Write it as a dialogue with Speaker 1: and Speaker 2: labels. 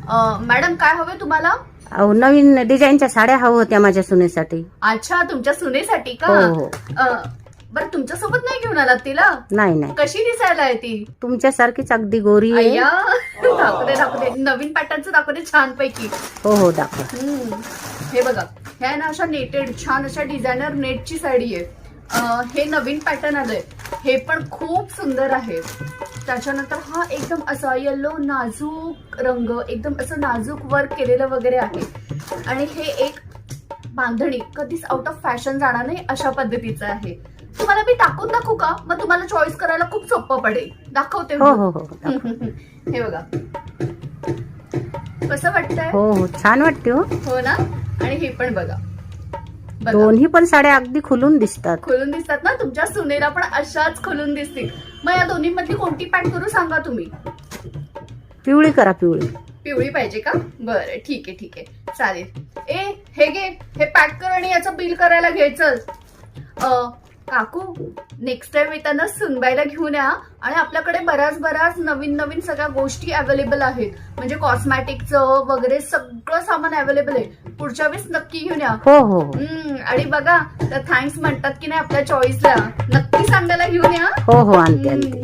Speaker 1: Madam काय हवे तुम्हाला?
Speaker 2: अहो नवीन डिझाईनच्या साड्या हव्या होत्या माझ्या सुनेसाठी.
Speaker 1: अच्छा, तुमच्या सुनेसाठी का?
Speaker 2: हो हो.
Speaker 1: बरं, तुमच्या सोबत नाही घेऊन आलात तिला?
Speaker 2: नाही नाही,
Speaker 1: कशी दिसायला आहे ती?
Speaker 2: तुमच्यासारखीच अगदी गोरी आहे.
Speaker 1: अय्या, दाखवते नवीन पॅटर्नचं दाखवते छान पैकी.
Speaker 2: हो हो दाखवा.
Speaker 1: हे बघा, ह्या ना अशा नेटेड छान अशा डिझायनर नेटची साडी आहे. हे नवीन पॅटर्न आलंय, हे पण खूप सुंदर आहे. त्याच्यानंतर हा एकदम असा येलो नाजूक रंग, एकदम असं नाजूक वर्क केलेलं वगैरे आहे. आणि हे एक बांधणी कधीच आउट ऑफ फॅशन जाणार नाही अशा पद्धतीचं आहे. तुम्हाला मी टाकून दाखवू का? मग तुम्हाला चॉईस करायला खूप सोपं पडेल. दाखवते.
Speaker 2: हो हो हो.
Speaker 1: हे बघा, कसं वाटतंय?
Speaker 2: हो हो, छान वाटते हो.
Speaker 1: हो ना. आणि हे पण बघा,
Speaker 2: दोन्ही पण साड्या अगदी खुलून दिसतात.
Speaker 1: खुलून दिसतात ना. तुमच्या सुनेला पण अशाच खुलून दिसतील. मग या दोन्ही मधली कोणती पॅक करू सांगा तुम्ही?
Speaker 2: पिवळी करा, पिवळी.
Speaker 1: पिवळी पाहिजे का? बरं, ठीक आहे ठीक आहे, चालेल. हे घे, हे पॅक कर आणि याचं बिल करायला घ्यायचं. काकू, नेक्स्ट टाइम येताना सुनबाईला घेऊन या. आणि आपल्याकडे बऱ्याच नवीन सगळ्या गोष्टी अवेलेबल आहेत. म्हणजे कॉस्मॅटिकचं वगैरे सगळं सामान अवेलेबल आहे. पुढच्या वेळेस नक्की घेऊन या.
Speaker 2: हो हो.
Speaker 1: आणि बघा, तर थँक्स म्हणतात की नाही आपल्या चॉईसला. नक्की सांगायला घेऊन या.
Speaker 2: हो हो, आणते आणते.